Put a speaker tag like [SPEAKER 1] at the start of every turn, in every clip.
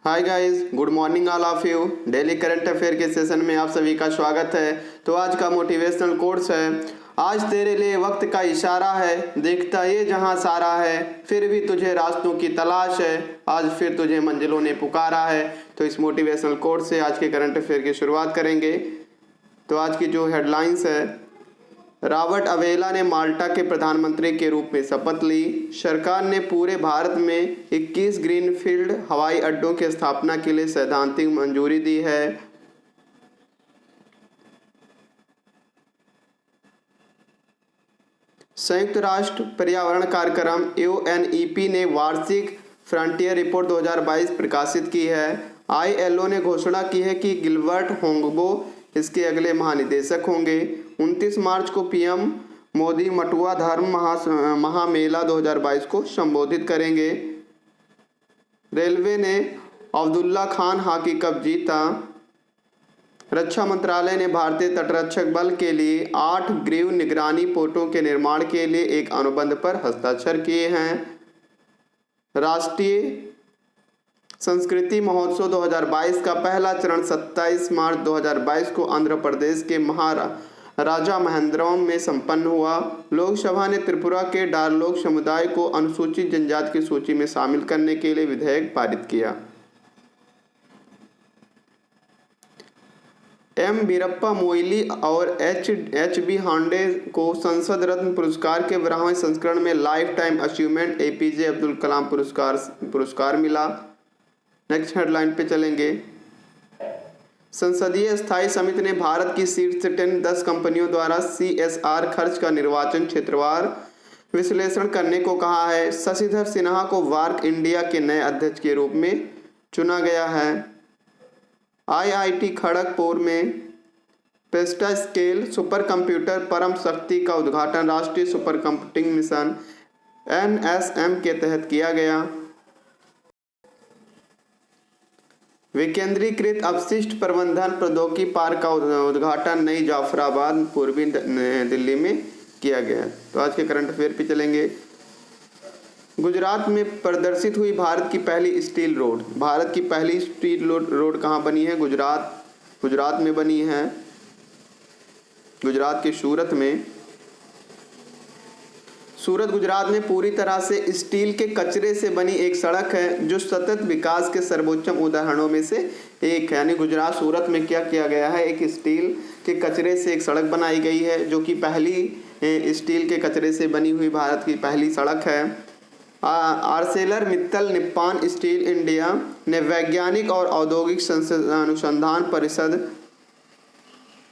[SPEAKER 1] Hi guys, good morning all of you. Daily current affair के session में आप सभी का स्वागत है। तो आज का मोटिवेशनल कोट्स है, आज तेरे लिए वक्त का इशारा है, देखता ये जहां सारा है, फिर भी तुझे रास्तों की तलाश है, आज फिर तुझे मंजिलों ने पुकारा है। तो इस मोटिवेशनल कोट से आज के करंट अफेयर की शुरुआत करेंगे। तो आज की जो हेडलाइंस है, रॉबर्ट अवेला ने माल्टा के प्रधानमंत्री के रूप में शपथ ली। सरकार ने पूरे भारत में 21 ग्रीनफील्ड हवाई अड्डों की स्थापना के लिए सैद्धांतिक मंजूरी दी है। संयुक्त राष्ट्र पर्यावरण कार्यक्रम यूएनईपी ने वार्षिक फ्रंटियर रिपोर्ट 2022 प्रकाशित की है। आईएलओ ने घोषणा की है कि गिलबर्ट होंगबो इसके अगले महानिदेशक होंगे। 29 मार्च को पीएम मोदी मटुआ धर्म महामेला 2022 को संबोधित करेंगे। रेलवे ने अब्दुल्ला खान हॉकी कप जीता। रक्षा मंत्रालय ने भारतीय तटरक्षक बल के लिए 8 ग्रीव निगरानी पोतों के निर्माण के लिए एक अनुबंध पर हस्ताक्षर किए हैं। राष्ट्रीय संस्कृति महोत्सव 2022 का पहला चरण 27 मार्च 2022 को आंध्र प्रदेश के महाराजा महेंद्रवरम में संपन्न हुआ। लोकसभा ने त्रिपुरा के डारलोक समुदाय को अनुसूचित जनजाति की सूची में शामिल करने के लिए विधेयक पारित किया। एम वीरप्पा मोइली और एच बी हांडे को संसद रत्न पुरस्कार के 12वें संस्करण में lifetime achievement APJ Abdul Kalam पुरस्कार मिला। नेक्स्ट हेडलाइन पे चलेंगे। संसदीय स्थायी समिति ने भारत की शीर्ष 10 कंपनियों द्वारा CSR खर्च का निर्वाचन क्षेत्रवार विश्लेषण करने को कहा है। शशिधर सिन्हा को वार्क इंडिया के नए अध्यक्ष के रूप में चुना गया है। IIT खड़गपुर में पेस्टा स्केल सुपर कंप्यूटर परम शक्ति का उद्घाटन राष्ट्रीय सुपर कंप्यूटिंग मिशन NSM के तहत किया गया। विकेंद्रीकृत अपशिष्ट प्रबंधन प्रौद्योगिकी पार्क का उद्घाटन नई जाफराबाद पूर्वी दिल्ली में किया गया। तो आज के करंट अफेयर पे चलेंगे। गुजरात में प्रदर्शित हुई भारत की पहली स्टील रोड। भारत की पहली स्टील रोड कहाँ बनी है? गुजरात में बनी है, गुजरात के सूरत में। सूरत गुजरात में पूरी तरह से स्टील के कचरे से बनी एक सड़क है जो सतत विकास के सर्वोच्चम उदाहरणों में से एक है। यानी गुजरात सूरत में क्या किया गया है, एक स्टील के कचरे से एक सड़क बनाई गई है जो कि पहली स्टील के कचरे से बनी हुई भारत की पहली सड़क है। Arcelor Mittal Nippon steel India ने वैज्ञानिक और औद्योगिक अनुसंधान परिषद,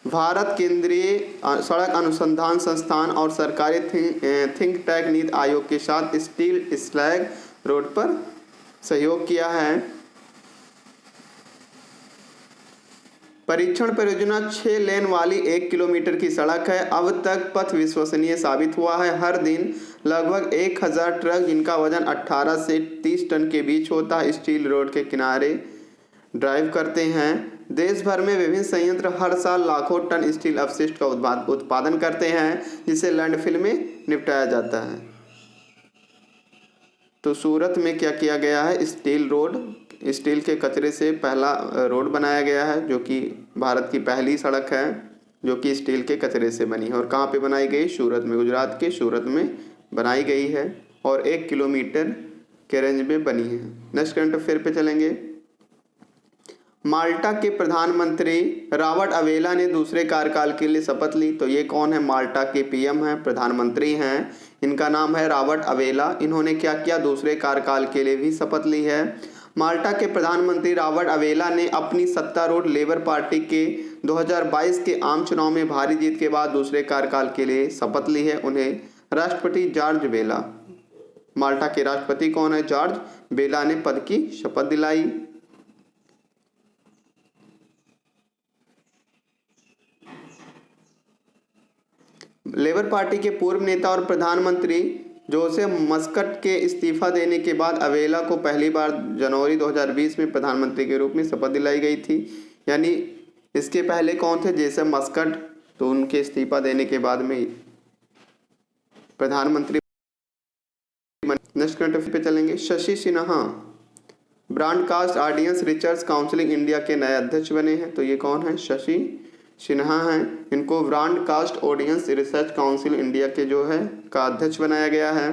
[SPEAKER 1] भारत केंद्रीय सड़क अनुसंधान संस्थान और सरकारी थिंक टैंक नीति आयोग के साथ स्टील स्लैग रोड पर सहयोग किया है। परीक्षण परियोजना 6 लेन वाली 1 किलोमीटर की सड़क है। अब तक पथ विश्वसनीय साबित हुआ है। हर दिन लगभग 1000 ट्रक जिनका वजन 18 से 30 टन के बीच होता है स्टील रोड के किनारे ड्राइव करते हैं। देश भर में विभिन्न संयंत्र हर साल लाखों टन स्टील अपशिष्ट का उत्पादन करते हैं जिसे लैंडफिल में निपटाया जाता है। तो सूरत में क्या किया गया है, स्टील रोड, स्टील के कचरे से पहला रोड बनाया गया है जो कि भारत की पहली सड़क है जो कि स्टील के कचरे से बनी है। और कहाँ पे बनाई गई? सूरत में, गुजरात के सूरत में बनाई गई है और 1 किलोमीटर के रेंज में बनी है। नेक्स्ट करंट अफेयर पे चलेंगे। माल्टा के प्रधानमंत्री रॉबर्ट अवेला ने दूसरे कार्यकाल के लिए शपथ ली। तो ये कौन है? माल्टा के पीएम हैं, प्रधानमंत्री हैं, इनका नाम है रॉबर्ट अवेला। इन्होंने क्या किया? दूसरे कार्यकाल के लिए भी शपथ ली है। माल्टा के प्रधानमंत्री रॉबर्ट अवेला ने अपनी सत्तारूढ़ लेबर पार्टी के 2022 के आम चुनाव में भारी जीत के बाद दूसरे कार्यकाल के लिए शपथ ली है। उन्हें राष्ट्रपति जॉर्ज बेला, माल्टा के राष्ट्रपति कौन है? जॉर्ज बेला ने पद की शपथ दिलाई। लेबर पार्टी के पूर्व नेता और प्रधानमंत्री जोसेफ मस्कट के इस्तीफा देने के बाद अवेला को पहली बार जनवरी 2020 में प्रधानमंत्री के रूप में शपथ दिलाई गई थी। यानी इसके पहले कौन थे? Joseph Muscat. तो उनके इस्तीफा देने के बाद में प्रधानमंत्री। नेक्स्ट करंट अफेयर पे चलेंगे। Shashi Sinha broadcast audience research council India के नए अध्यक्ष बने हैं, तो ये कौन है? शशि सिन्हा हैं। इनको broadcast audience research council India के जो है का अध्यक्ष बनाया गया है।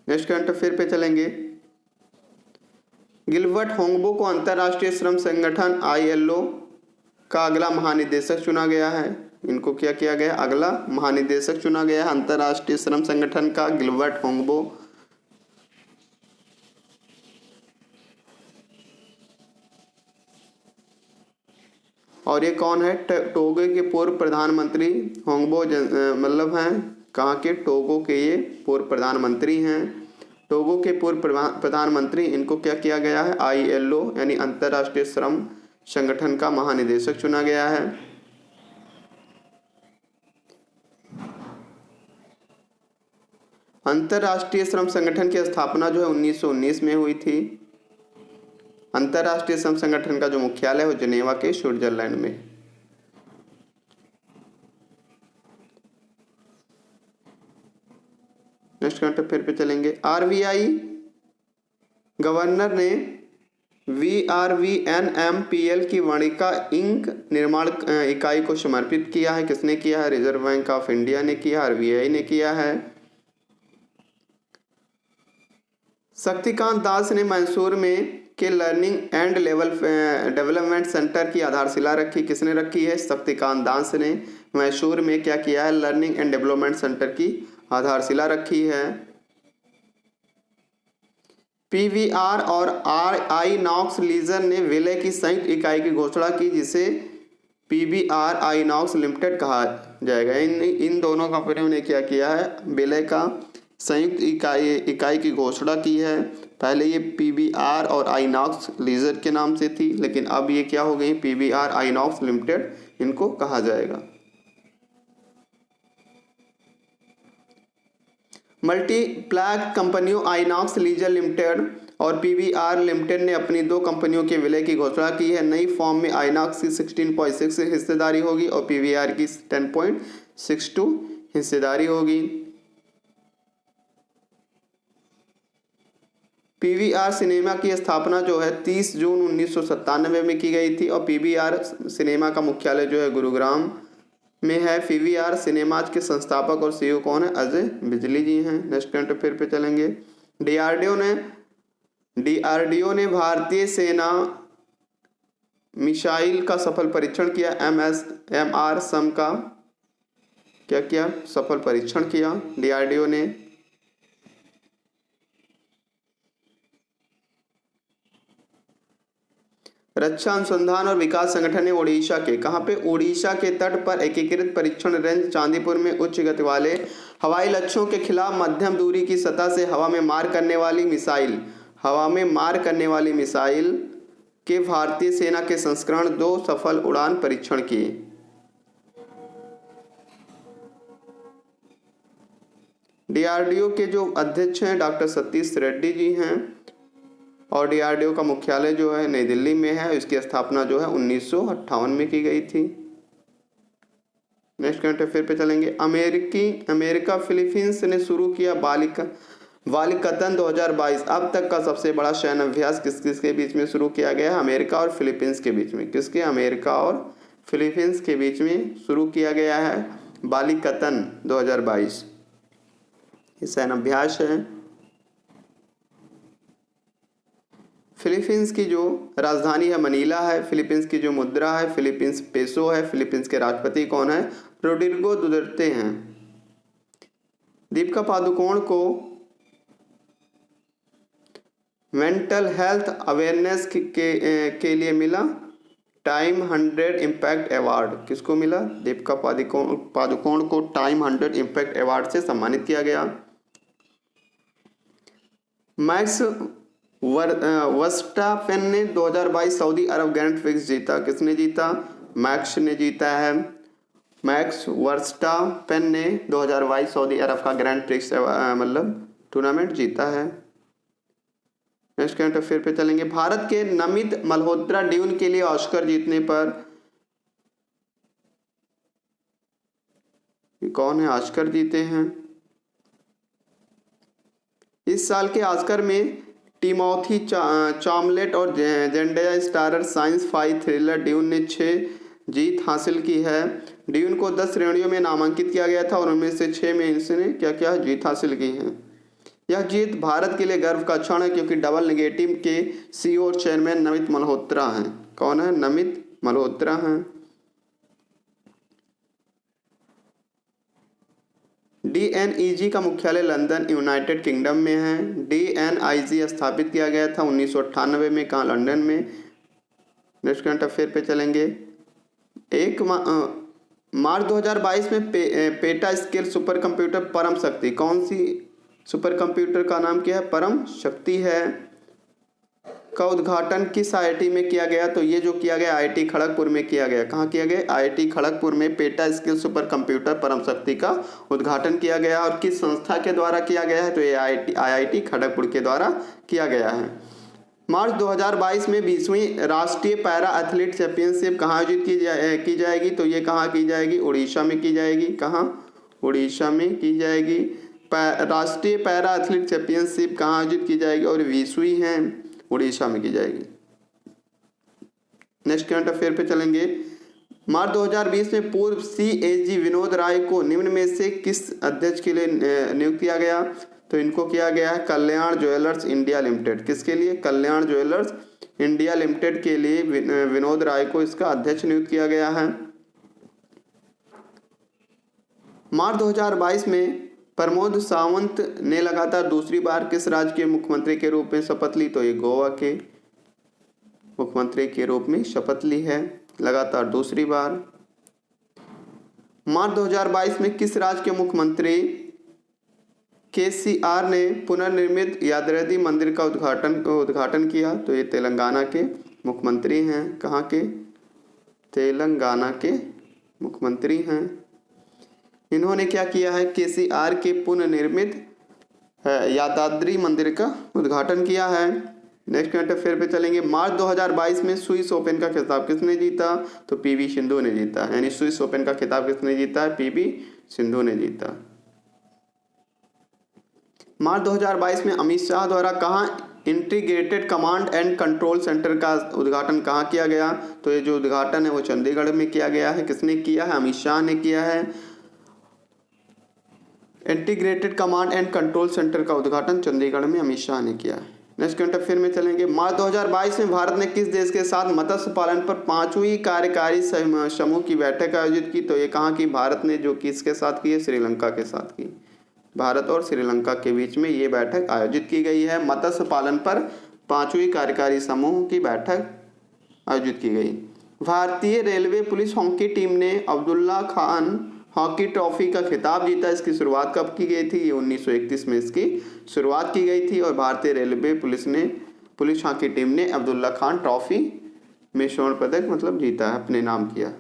[SPEAKER 1] नेक्स्ट करंट अफेयर पे चलेंगे। गिलबर्ट होंगबो को अंतर्राष्ट्रीय श्रम संगठन ILO का अगला महानिदेशक चुना गया है। इनको क्या किया गया? अगला महानिदेशक चुना गया है अंतर्राष्ट्रीय श्रम संगठन का, गिलबर्ट होंगबो। और ये कौन है? टोगो के पूर्व प्रधानमंत्री होंगबो मतलब हैं कहाँ के? टोगो के ये पूर्व प्रधानमंत्री हैं। टोगो के पूर्व प्रधानमंत्री, इनको क्या किया गया है? ILO यानी अंतर्राष्ट्रीय श्रम संगठन का महानिदेशक चुना गया है। अंतर्राष्ट्रीय श्रम संगठन की स्थापना जो है 1919 में हुई थी। अंतर्राष्ट्रीय श्रम संगठन का जो मुख्यालय है वो जिनेवा के स्विट्जरलैंड में। नेक्स्ट करंट अफेयर पे चलेंगे। RBI गवर्नर ने VRVNMPL की वाणिका इंक निर्माण इकाई को समर्पित किया है। किसने किया है? रिजर्व बैंक ऑफ इंडिया ने किया, RBI ने किया है। शक्तिकांत दास ने मैसूर में के learning and level development centre की आधारशिला रखी। किसने रखी है? शक्तिकांत दास ने मैसूर में क्या किया है? लर्निंग एंड डेवलपमेंट सेंटर की आधारशिला रखी है। PVR और आईनॉक्स लीजर ने विलय की संयुक्त इकाई की घोषणा की, जिसे PVR आईनॉक्स लिमिटेड कहा जाएगा। इन दोनों कंपनियों ने क्या किया है? विलय का संयुक्त इकाई की घोषणा की है। पहले ये PVR और आईनॉक्स लीजर के नाम से थी, लेकिन अब ये क्या हो गई? PVR आईनॉक्स लिमिटेड इनको कहा जाएगा। मल्टीप्लैक कंपनियों आईनॉक्स लीजर लिमिटेड और PVR लिमिटेड ने अपनी दो कंपनियों के विलय की घोषणा की है। नई फॉर्म में आईनॉक्स की 16.6 हिस्सेदारी होगी और PVR की 10.62 हिस्सेदारी होगी। PVR सिनेमा की स्थापना जो है 30 जून 1997 में की गई थी और PVR सिनेमा का मुख्यालय जो है गुरुग्राम में है। PVR सिनेमाज के संस्थापक और CEO कौन है? अजय बिजली जी हैं। नेक्स्ट करंट अफेयर पे चलेंगे। DRDO ने भारतीय सेना मिसाइल का सफल परीक्षण किया। MR सम का क्या किया? सफल परीक्षण किया DRDO ने। रक्षा अनुसंधान और विकास संगठन ने ओडिशा के कहाँ पे? ओडिशा के तट पर एकीकृत परीक्षण रेंज चांदीपुर में उच्च गति वाले हवाई लक्ष्यों के खिलाफ मध्यम दूरी की सतह से हवा में मार करने वाली मिसाइल के भारतीय सेना के संस्करण 2 सफल उड़ान परीक्षण किए। DRDO के जो अध्यक्ष हैं डॉक्टर सतीश रेड्डी जी हैं और DRDO का मुख्यालय जो है नई दिल्ली में है। इसकी स्थापना जो है 1958 में की गई थी। नेक्स्ट करंट अफेयर पे चलेंगे। अमेरिका फिलीपींस ने शुरू किया वालिकतन 2022। अब तक का सबसे बड़ा सैन्य अभ्यास किसके बीच में शुरू किया गया है? अमेरिका और फिलीपींस के बीच में। किसके? अमेरिका और फिलीपींस के बीच में शुरू किया गया है वालिकतन 2022। ये सैन्य अभ्यास है। फिलीपींस की जो राजधानी है मनीला है। फिलीपींस की जो मुद्रा है फिलीपींस पेसो है। फिलीपींस के राष्ट्रपति कौन है? रोड्रिगो दुतर्ते हैं। दीपिका पादुकोण को मेंटल हेल्थ अवेयरनेस के लिए मिला टाइम 100 इम्पैक्ट अवार्ड। किसको मिला? दीपिका पादुकोण को टाइम 100 इम्पैक्ट अवार्ड से सम्मानित किया गया। मैक्स वर्स्टापेन ने 2022 सऊदी अरब ग्रैंड प्रिक्स जीता। किसने जीता? मैक्स ने जीता है। मैक्स वर्स्टापेन ने 2022 सऊदी अरब का ग्रैंड प्रिक्स मतलब टूर्नामेंट जीता है। नेक्स्ट करंट अफेयर पे चलेंगे। भारत के नमित मल्होत्रा ड्यून के लिए ऑस्कर जीतने पर कौन है? ऑस्कर जीते हैं इस साल के ऑस्कर में टिमोथी चामलेट और Zendaya starrer science fi thriller Dune ने 6 जीत हासिल की है। ड्यून को 10 श्रेणियों में नामांकित किया गया था और उनमें से 6 में इसने क्या क्या जीत हासिल की है। यह जीत भारत के लिए गर्व का क्षण है क्योंकि डबल नेगेटिव के सीईओ और चेयरमैन नमित मल्होत्रा हैं। कौन है? नमित मल्होत्रा हैं। DNEG का मुख्यालय लंदन यूनाइटेड किंगडम में है। DNIG स्थापित किया गया था 1998 में। कहाँ? लंदन में। नेक्स्ट करंट अफेयर पे चलेंगे। मार्च 2022 में पेटा स्केल सुपर कंप्यूटर परम शक्ति, कौन सी सुपर कंप्यूटर का नाम क्या है? परम शक्ति है, का उद्घाटन किस IIT में किया गया? तो ये जो किया गया IIT खड़गपुर में किया गया। कहाँ किया गया? IIT खड़गपुर में पेटा स्केल सुपर कंप्यूटर परम शक्ति का उद्घाटन किया गया। और किस संस्था के द्वारा किया गया है? तो ये IIT खड़गपुर के द्वारा किया गया है। मार्च 2022 में 20वीं राष्ट्रीय पैरा एथलीट चैंपियनशिप कहाँ आयोजित की जाएगी? तो ये कहाँ की जाएगी? उड़ीसा में की जाएगी। कहाँ? उड़ीसा में की जाएगी। राष्ट्रीय पैरा एथलीट चैंपियनशिप कहाँ आयोजित की जाएगी? और 20वीं है, उड़ीसा में की जाएगी। नेक्स्ट करंट अफेयर पे चलेंगे। मार्च 2020 में पूर्व CAG विनोद राय को निम्न में से किस अध्यक्ष के लिए नियुक्त किया गया? तो इनको किया गया है कल्याण ज्वेलर्स इंडिया लिमिटेड। किसके लिए? कल्याण ज्वेलर्स इंडिया लिमिटेड के लिए विनोद राय को इसका अध्यक्ष नियुक्त किया गया है। मार्च 2022 में प्रमोद सावंत ने लगातार दूसरी बार किस राज्य के मुख्यमंत्री के रूप में शपथ ली? तो ये गोवा के मुख्यमंत्री के रूप में शपथ ली है लगातार दूसरी बार। मार्च 2022 में किस राज्य के मुख्यमंत्री KCR ने पुनर्निर्मित यादाद्री मंदिर का उद्घाटन किया? तो ये तेलंगाना के मुख्यमंत्री हैं। कहाँ के? तेलंगाना के मुख्यमंत्री हैं। इन्होंने क्या किया है? KCR के पुनर्निर्मित यादाद्री मंदिर का उद्घाटन किया है। नेक्स्ट करंट अफेयर पे चलेंगे। मार्च 2022 में स्विस ओपन का खिताब किसने जीता? तो PV सिंधु ने जीता। यानी स्विस ओपन का खिताब किसने जीता है? PV सिंधु ने जीता। मार्च 2022 में अमित शाह द्वारा कहाँ integrated command and control centre का उद्घाटन कहाँ किया गया? तो ये जो उद्घाटन है वो चंडीगढ़ में किया गया है। किसने किया है? अमित शाह ने किया है। Integrated command and control centre का उद्घाटन चंडीगढ़ में अमित शाह ने किया है। नेक्स्ट करंट अफेयर में चलेंगे। मार्च 2022 में भारत ने किस देश के साथ मत्स्य पालन पर 5वीं कार्यकारी समूह की बैठक आयोजित की? तो ये कहाँ की? भारत ने जो किसके साथ की है? श्रीलंका के साथ की। भारत और श्रीलंका के बीच में ये बैठक आयोजित की गई है। मत्स्य पालन पर 5वीं कार्यकारी समूह की बैठक आयोजित की गई। भारतीय रेलवे पुलिस हॉकी टीम ने अब्दुल्ला खान हॉकी ट्रॉफी का खिताब जीता। इसकी शुरुआत कब की गई थी? ये 1931 में इसकी शुरुआत की गई थी और भारतीय रेलवे पुलिस हॉकी टीम ने अब्दुल्ला खान ट्रॉफी में स्वर्ण पदक मतलब जीता है, अपने नाम किया।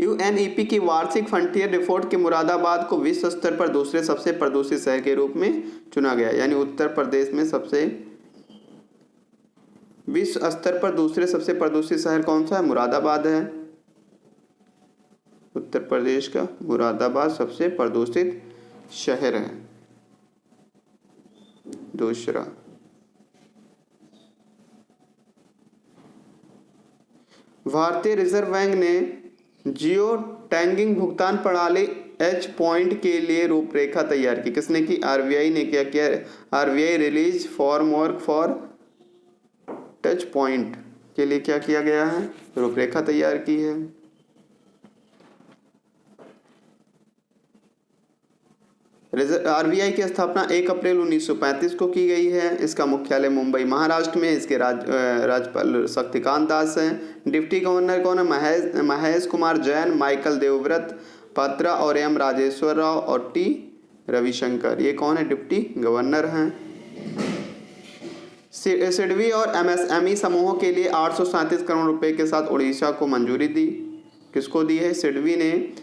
[SPEAKER 1] UNEP की वार्षिक फ्रंटियर रिपोर्ट के मुरादाबाद को विश्व स्तर पर दूसरे सबसे प्रदूषित शहर के रूप में चुना गया। यानी उत्तर प्रदेश में विश्व स्तर पर दूसरे सबसे प्रदूषित शहर कौन सा है? मुरादाबाद है। उत्तर प्रदेश का मुरादाबाद सबसे प्रदूषित शहर है। दूसरा, भारतीय रिजर्व बैंक ने जियो टैगिंग भुगतान प्रणाली H पॉइंट के लिए रूपरेखा तैयार की। किसने की? RBI ने क्या किया? RBI release formwork for touch point के लिए क्या किया गया है? रूपरेखा तैयार की है। RBI की स्थापना 1 अप्रैल 1935 को की गई है। इसका मुख्यालय मुंबई महाराष्ट्र में। इसके राज्यपाल शक्तिकांत दास हैं। डिप्टी गवर्नर कौन है? महेश कुमार जैन, माइकल देवव्रत पात्रा और M राजेश्वर राव और T रविशंकर। ये कौन है? डिप्टी गवर्नर हैं। सिडबी और MSME समूहों के लिए 837 करोड़ रुपए के साथ उड़ीसा को मंजूरी दी। किसको दी है? सिडबी ने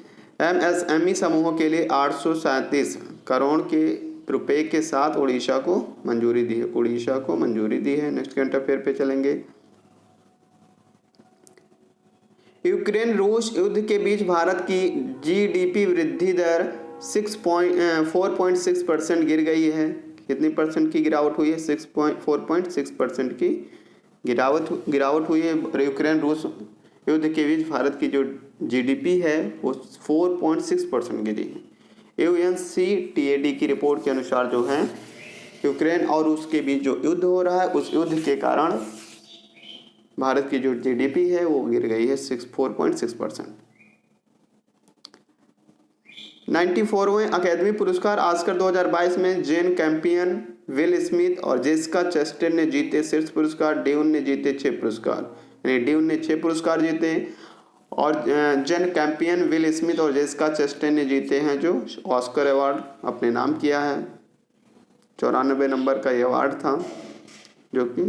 [SPEAKER 1] MSME समूहों के लिए 837 करोड़ के रुपए के साथ उड़ीसा को मंजूरी दी है। उड़ीसा को मंजूरी दी है। नेक्स्ट करंट अफेयर पे चलेंगे। यूक्रेन रूस युद्ध के बीच भारत की GDP वृद्धि दर 4.6% गिर गई है। कितनी परसेंट की गिरावट हुई है? 4.6% की गिरावट हुई है। यूक्रेन रूस युद्ध के बीच भारत की जो जीडीपी है वो 4.6% गिरी है। UNCTAD की रिपोर्ट के अनुसार जो है यूक्रेन और रूस के बीच जो युद्ध हो रहा है उस युद्ध के कारण भारत की जो जीडीपी है वो गिर गई है 4.6%। 94वें अकेडमी पुरस्कार ऑस्कर 2022 में जेन कैम्पियन, विल स्मिथ और जेसिका चेस्टेन ने जीते शीर्ष पुरस्कार। ड्यून ने जीते 6 पुरस्कार, यानी ड्यून ने 6 पुरस्कार जीते और जेन कैम्पियन, विल स्मिथ और जेसिका चेस्टेन ने जीते हैं जो ऑस्कर अवार्ड अपने नाम किया है। 94 नंबर का ये अवार्ड था जो कि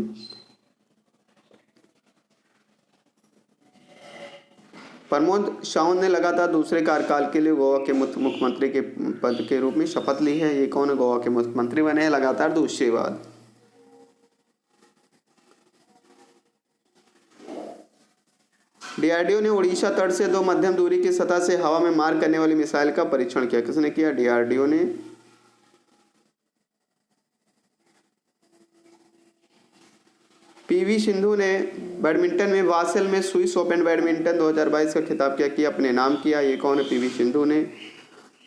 [SPEAKER 1] प्रमोद सावंत ने लगातार दूसरे कार्यकाल के लिए गोवा के मुख्यमंत्री के पद के रूप में शपथ ली है। ये कौन है? गोवा के मुख्यमंत्री बने हैं लगातार दूसरी बार। डीआरडीओ ने उड़ीसा तट से 2 मध्यम दूरी की सतह से हवा में मार करने वाली मिसाइल का परीक्षण किया। किसने किया? डीआरडीओ ने। पीवी सिंधु ने बैडमिंटन में बासेल में स्विस ओपन बैडमिंटन 2022 का खिताब क्या किया? अपने नाम किया। ये कौन है? पीवी सिंधु ने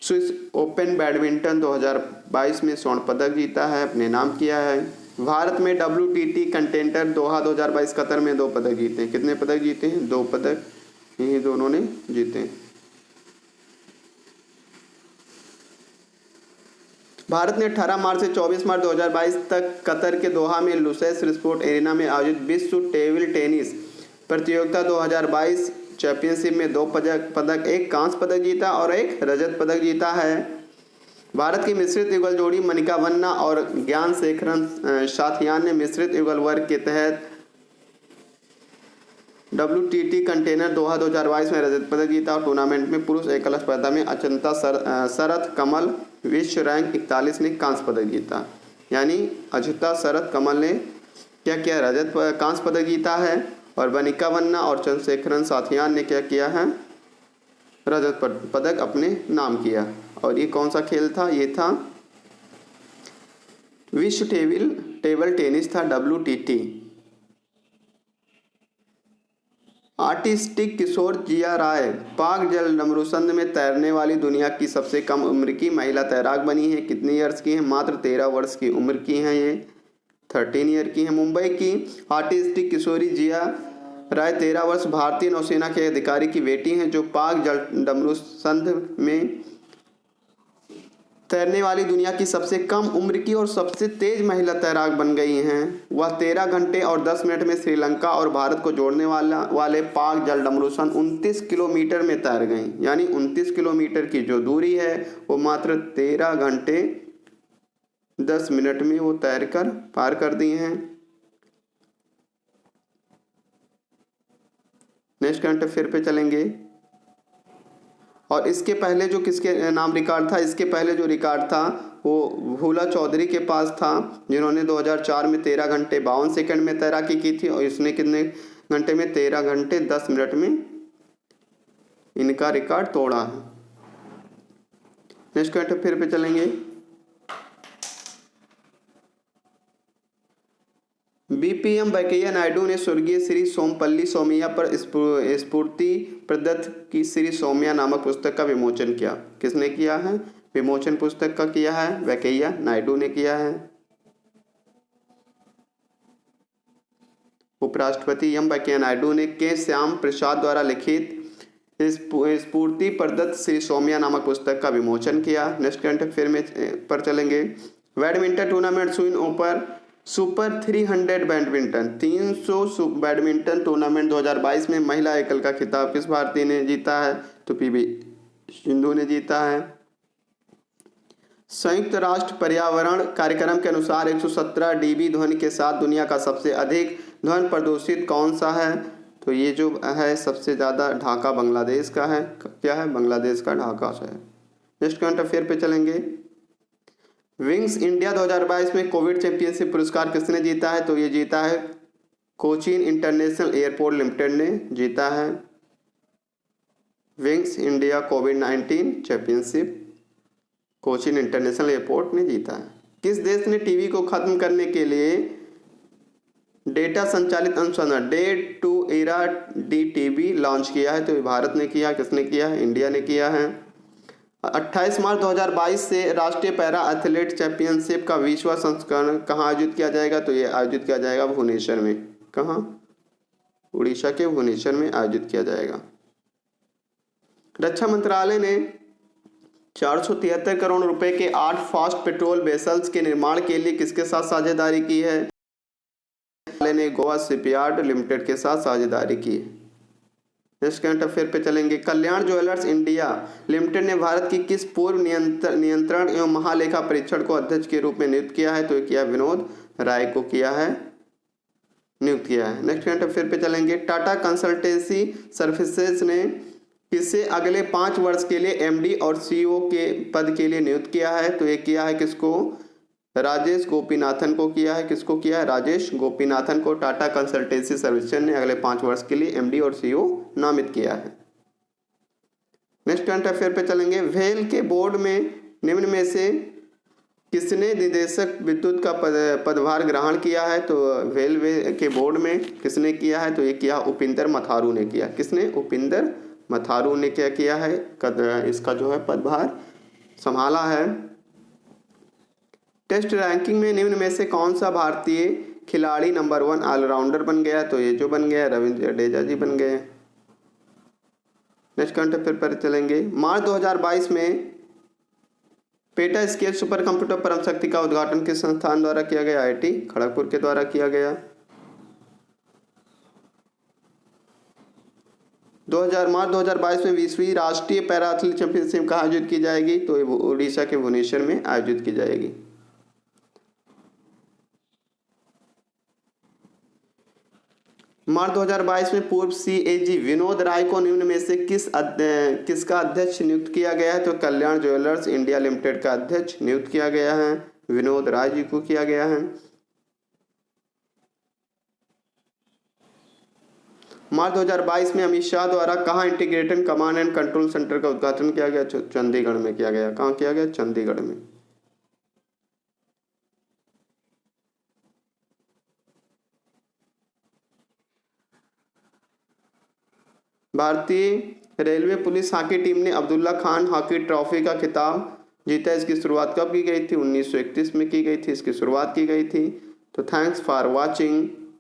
[SPEAKER 1] स्विस ओपन बैडमिंटन 2022 में स्वर्ण पदक जीता है, अपने नाम किया है। भारत में WTT कंटेंटर दोहा 2022 कतर में 2 पदक जीते हैं। कितने पदक जीते हैं? 2 पदक ये दोनों ने जीते हैं। भारत ने 18 मार्च से 24 मार्च 2022 तक कतर के दोहा में लुसैस स्पोर्ट एरिना में आयोजित विश्व टेबल टेनिस प्रतियोगिता 2022 चैंपियनशिप में 2 पदक, 1 कांस्य पदक जीता और 1 रजत पदक जीता है। भारत की मिश्रित युगल जोड़ी मनिका बन्ना और ज्ञानशेखरन साथियान ने मिश्रित युगल वर्ग के तहत WTT कंटेनर दोहा 2022 में रजत पदक जीता और टूर्नामेंट में पुरुष एकल स्पर्धा में अचंता शरत कमल विश्व रैंक 41 ने कांस्य पदक जीता। यानी अचंता शरत कमल ने क्या किया? कांस्य पदक जीता है और मनिका बन्ना और चंद्रशेखरन साथियान ने क्या किया है? रजत पदक अपने नाम किया। और ये कौन सा खेल था? ये था विश्व टेबल टेनिस था, WTT। आर्टिस्टिक किशोर जिया राय पाक जल डमरूसंद में तैरने वाली दुनिया की सबसे कम उम्र की महिला तैराक बनी है। कितनी ईयर्स की है? मात्र 13 वर्ष की उम्र की हैं ये, 13 ईयर की है। मुंबई की आर्टिस्टिक किशोरी जिया राय 13 वर्ष भारतीय नौसेना के अधिकारी की बेटी हैं जो पाक जल डमरूसंद में तैरने वाली दुनिया की सबसे कम उम्र की और सबसे तेज महिला तैराक बन गई हैं। वह 13 घंटे और 10 मिनट में श्रीलंका और भारत को जोड़ने वाले पाक जल डमरूसन 29 किलोमीटर में तैर गईं। यानी 29 किलोमीटर की जो दूरी है वो मात्र 13 घंटे 10 मिनट में वो तैर कर पार कर दी हैं। नेक्स्ट करंट अफेयर पे चलेंगे। और इसके पहले जो किसके नाम रिकॉर्ड था? इसके पहले जो रिकॉर्ड था वो भूला चौधरी के पास था जिन्होंने 2004 में 13 घंटे 52 सेकंड में तैराकी की थी और इसने कितने घंटे में? 13 घंटे 10 मिनट में इनका रिकॉर्ड तोड़ा है। नेक्स्ट करंट अफेयर पे चलेंगे। बीपीएम वेंकैया नायडू ने स्वर्गीय श्री सोमपल्ली सोमैया पर स्फूर्ति प्रदत्त की श्री सोमैया नामक पुस्तक का विमोचन किया। किसने किया है? विमोचन पुस्तक का किया है वेंकैया नायडू ने किया है। उपराष्ट्रपति एम वेंकैया नायडू ने के श्याम प्रसाद द्वारा लिखित स्फूर्ति प्रदत्त श्री सोमैया नामक पुस्तक का विमोचन किया। नेक्स्ट करंट अफेयर में पर चलेंगे। Badminton tournament Swiss open super 300 badminton 300 badminton tournament 2022 में महिला एकल का खिताब किस भारतीय ने जीता है? तो पीवी सिंधु ने जीता है। संयुक्त राष्ट्र पर्यावरण कार्यक्रम के अनुसार 117 डीबी ध्वनि के साथ दुनिया का सबसे अधिक ध्वनि प्रदूषित कौन सा है? तो ये जो है सबसे ज़्यादा ढाका बांग्लादेश का है। क्या है? बांग्लादेश का ढाका से है। नेक्स्ट करंट अफेयर पे चलेंगे। विंग्स इंडिया 2022 में कोविड चैंपियनशिप पुरस्कार किसने जीता है? तो ये जीता है कोचीन इंटरनेशनल एयरपोर्ट लिमिटेड ने जीता है। विंग्स इंडिया कोविड-19 चैंपियनशिप कोचीन इंटरनेशनल एयरपोर्ट ने जीता है। किस देश ने टीवी को खत्म करने के लिए डेटा संचालित अनुसंधान डे टू एरा डी लॉन्च किया है? तो ये भारत ने किया। किसने किया है? इंडिया ने किया है। 28 मार्च 2022 से राष्ट्रीय पैरा एथलीट चैंपियनशिप का 20वां संस्करण कहाँ आयोजित किया जाएगा? तो ये आयोजित किया जाएगा भुवनेश्वर में। कहाँ? उड़ीसा के भुवनेश्वर में आयोजित किया जाएगा। रक्षा मंत्रालय ने 473 करोड़ रुपए के 8 फास्ट पेट्रोल वेसल्स के निर्माण के लिए किसके साथ साझेदारी की है? ने गोवा शिपयार्ड लिमिटेड के साथ साझेदारी की है। नेक्स्ट करंट अफेयर पे चलेंगे। कल्याण ज्वेलर्स इंडिया लिमिटेड ने भारत की किस पूर्व नियंत्रण एवं महालेखा परीक्षण को अध्यक्ष के रूप में नियुक्त किया है? तो ये किया विनोद राय को किया है, नियुक्त किया है। नेक्स्ट करंट अफेयर पे चलेंगे। टाटा कंसल्टेंसी सर्विसेज ने किसे अगले 5 वर्ष के लिए एमडी और सीईओ के पद के लिए नियुक्त किया है? तो ये किया है किसको? राजेश गोपीनाथन को किया है। किसको किया है? राजेश गोपीनाथन को टाटा कंसल्टेंसी सर्विसेज ने अगले 5 वर्ष के लिए एमडी और सीईओ नामित किया है। नेक्स्ट करंट अफेयर पे चलेंगे। वेल के बोर्ड में निम्न में से किसने निदेशक विद्युत का पदभार ग्रहण किया है? तो रेलवे के बोर्ड में किसने किया है? तो ये किया उपिंदर मथारू ने किया। किसने? उपिंदर मथारू ने क्या किया है? इसका जो है पदभार संभाला है। टेस्ट रैंकिंग में निम्न में से कौन सा भारतीय खिलाड़ी नंबर 1 ऑलराउंडर बन गया? तो ये जो बन गया रविंद्र जडेजा जी बन गए। नेक्स्ट करंट अफेयर पर चलेंगे। मार्च 2022 में पेटा स्केल सुपर कंप्यूटर परम शक्ति का उद्घाटन किस संस्थान द्वारा किया गया? आईआईटी खड़गपुर के द्वारा किया गया। मार्च 2022 में 20वीं राष्ट्रीय पैरा एथलेटिक्स चैंपियनशिप कहाँ आयोजित की जाएगी? तो ये उड़ीसा के भुवनेश्वर में आयोजित की जाएगी। मार्च 2022 में पूर्व सीएजी विनोद राय को निम्न में से किसका अध्यक्ष नियुक्त किया गया है? तो कल्याण ज्वेलर्स इंडिया लिमिटेड का अध्यक्ष नियुक्त किया गया है, विनोद राय जी को किया गया है। मार्च 2022 में अमित शाह द्वारा कहाँ integrated command and control centre का उद्घाटन किया गया? चंडीगढ़ में किया गया। कहाँ किया गया? चंडीगढ़ में। भारतीय रेलवे पुलिस हॉकी टीम ने अब्दुल्ला खान हॉकी ट्रॉफी का खिताब जीता। इसकी शुरुआत कब की गई थी? 1931 में की गई थी। इसकी शुरुआत की गई थी। तो थैंक्स फॉर वॉचिंग।